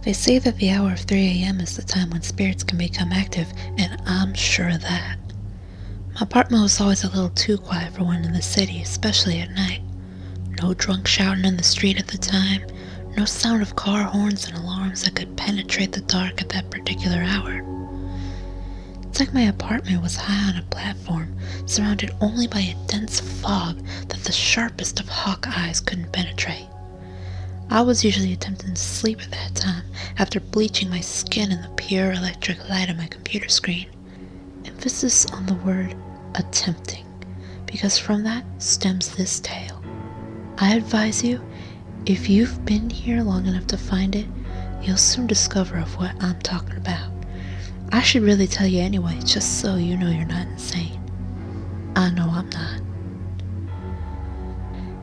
They say that the hour of 3 a.m. is the time when spirits can become active, and I'm sure of that. My apartment was always a little too quiet for one in the city, especially at night. No drunk shouting in the street at the time, no sound of car horns and alarms that could penetrate the dark at that particular hour. It's like my apartment was high on a platform, surrounded only by a dense fog that the sharpest of hawk eyes couldn't penetrate. I was usually attempting to sleep at that time, after bleaching my skin in the pure electric light of my computer screen. Emphasis on the word attempting, because from that stems this tale. I advise you, if you've been here long enough to find it, you'll soon discover of what I'm talking about. I should really tell you anyway, just so you know you're not insane. I know I'm not.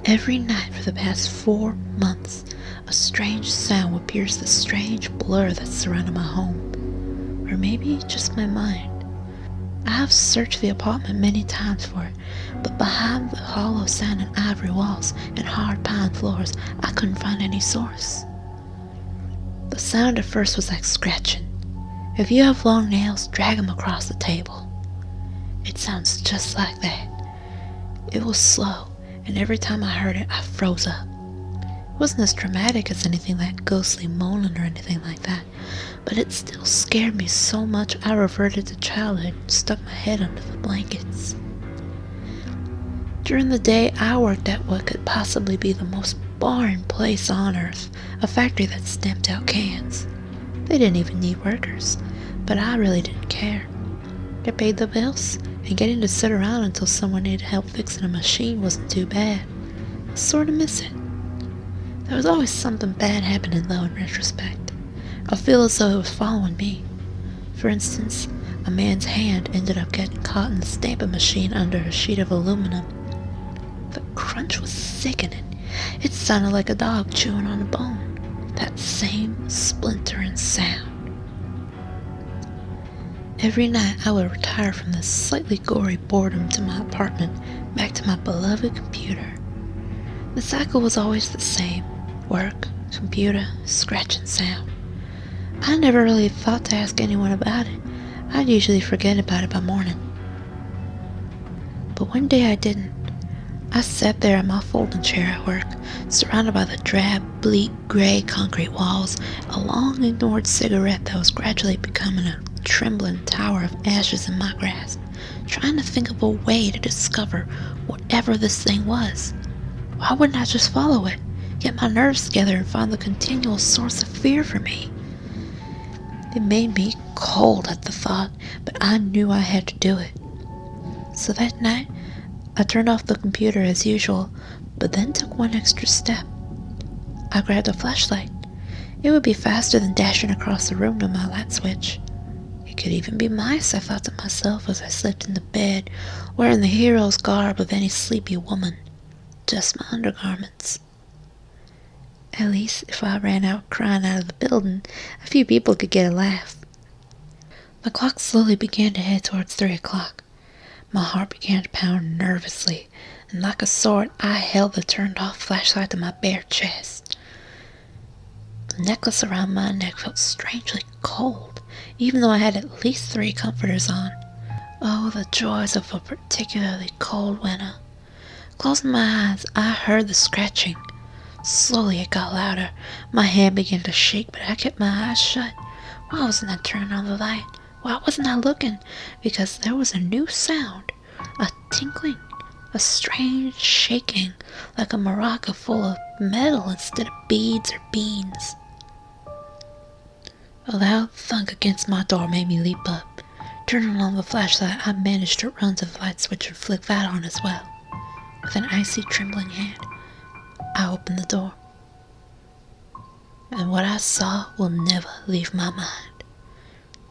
Every night for the past 4 months, a strange sound would pierce the strange blur that surrounded my home. Or maybe just my mind. I have searched the apartment many times for it, but behind the hollow sounding ivory walls and hard pine floors, I couldn't find any source. The sound at first was like scratching. If you have long nails, drag them across the table. It sounds just like that. It was slow, and every time I heard it, I froze up. It wasn't as dramatic as anything like ghostly moaning or anything like that, but it still scared me so much I reverted to childhood and stuck my head under the blankets. During the day, I worked at what could possibly be the most boring place on earth, a factory that stamped out cans. They didn't even need workers, but I really didn't care. I paid the bills, and getting to sit around until someone needed help fixing a machine wasn't too bad. I sort of miss it. There was always something bad happening though in retrospect. I feel as though it was following me. For instance, a man's hand ended up getting caught in the stamping machine under a sheet of aluminum. The crunch was sickening. It sounded like a dog chewing on a bone. That same splintering sound. Every night I would retire from this slightly gory boredom to my apartment, back to my beloved computer. The cycle was always the same. Work, computer, scratching sound. I never really thought to ask anyone about it. I'd usually forget about it by morning. But one day I didn't. I sat there in my folding chair at work, surrounded by the drab, bleak, gray concrete walls, a long ignored cigarette that was gradually becoming a trembling tower of ashes in my grasp, trying to think of a way to discover whatever this thing was. Why wouldn't I just follow it, get my nerves together and find the continual source of fear for me? It made me cold at the thought, but I knew I had to do it. So that night, I turned off the computer as usual, but then took one extra step. I grabbed a flashlight. It would be faster than dashing across the room to my light switch. It could even be mice, I thought to myself as I slipped into bed, wearing the hero's garb of any sleepy woman. Just my undergarments. At least, if I ran out crying out of the building, a few people could get a laugh. The clock slowly began to head towards 3 o'clock. My heart began to pound nervously, and like a sword, I held the turned-off flashlight to my bare chest. The necklace around my neck felt strangely cold, even though I had at least 3 comforters on. Oh, the joys of a particularly cold winter. Closing my eyes, I heard the scratching. Slowly it got louder. My hand began to shake, but I kept my eyes shut. Why wasn't I turning on the light? Why wasn't I looking? Because there was a new sound, a tinkling, a strange shaking, like a maraca full of metal instead of beads or beans. A loud thunk against my door made me leap up. Turning on the flashlight, I managed to run to the light switch and flick that on as well. With an icy, trembling hand, I opened the door. And what I saw will never leave my mind.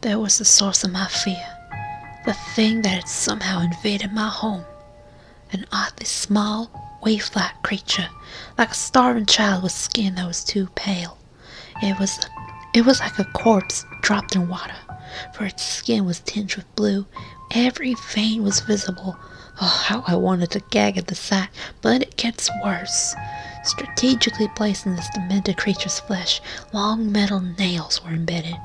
There was the source of my fear, the thing that had somehow invaded my home. An oddly small, waif-like creature, like a starving child with skin that was too pale. It was like a corpse dropped in water, for its skin was tinged with blue. Every vein was visible. Oh, how I wanted to gag at the sight, but it gets worse. Strategically placed in this demented creature's flesh, long metal nails were embedded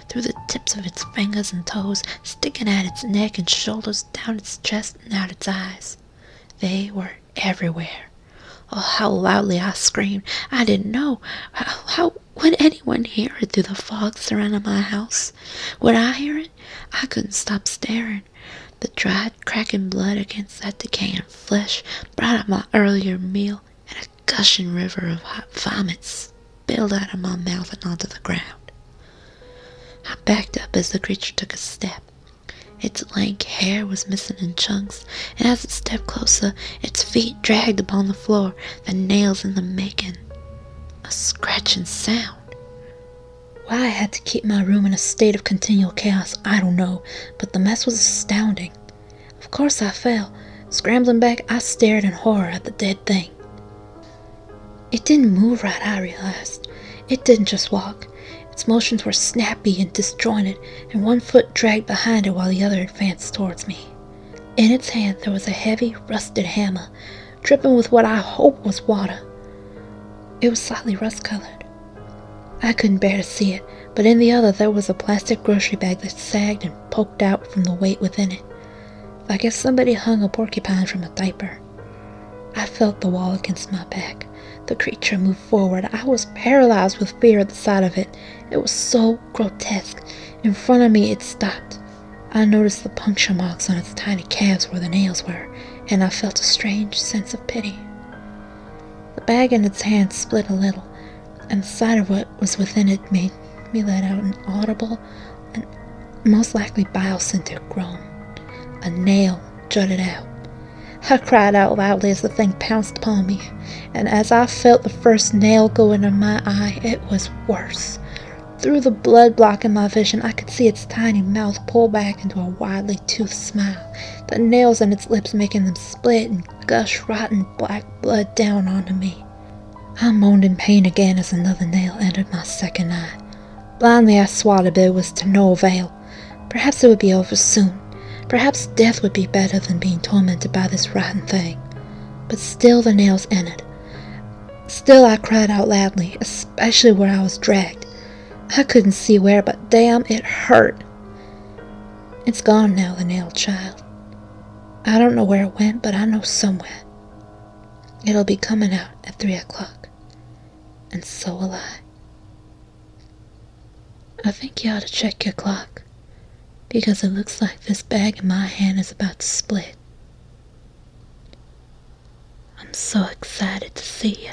through the tips of its fingers and toes, sticking at its neck and shoulders, down its chest and out its eyes. They were everywhere. Oh, how loudly I screamed. I didn't know. How would anyone hear it through the fog surrounding my house? Would I hear it? I couldn't stop staring. The dried, cracking blood against that decaying flesh brought up my earlier meal, and a gushing river of hot vomit spilled out of my mouth and onto the ground. I backed up as the creature took a step. Its lank hair was missing in chunks, and as it stepped closer, its feet dragged upon the floor, the nails in them making a scratching sound. Why I had to keep my room in a state of continual chaos, I don't know, but the mess was astounding. Of course I fell. Scrambling back, I stared in horror at the dead thing. It didn't move right, I realized. It didn't just walk. Its motions were snappy and disjointed, and one foot dragged behind it while the other advanced towards me. In its hand there was a heavy, rusted hammer, dripping with what I hoped was water. It was slightly rust-colored. I couldn't bear to see it, but in the other there was a plastic grocery bag that sagged and poked out from the weight within it, like if somebody hung a porcupine from a diaper. I felt the wall against my back. The creature moved forward. I was paralyzed with fear at the sight of it. It was so grotesque. In front of me it stopped. I noticed the puncture marks on its tiny calves where the nails were, and I felt a strange sense of pity. The bag in its hand split a little, and the sight of what was within it made me let out an audible and most likely bile-scented groan. A nail jutted out. I cried out loudly as the thing pounced upon me, and as I felt the first nail go into my eye, it was worse. Through the blood blocking my vision, I could see its tiny mouth pull back into a widely toothed smile, the nails in its lips making them split and gush rotten black blood down onto me. I moaned in pain again as another nail entered my second eye. Blindly I swallowed, but it was to no avail. Perhaps it would be over soon. Perhaps death would be better than being tormented by this rotten thing. But still the nails entered. Still I cried out loudly, especially where I was dragged. I couldn't see where, but damn, it hurt. It's gone now, the nailed child. I don't know where it went, but I know somewhere. It'll be coming out at 3 o'clock. And so will I. I think you ought to check your clock, because it looks like this bag in my hand is about to split. I'm so excited to see you.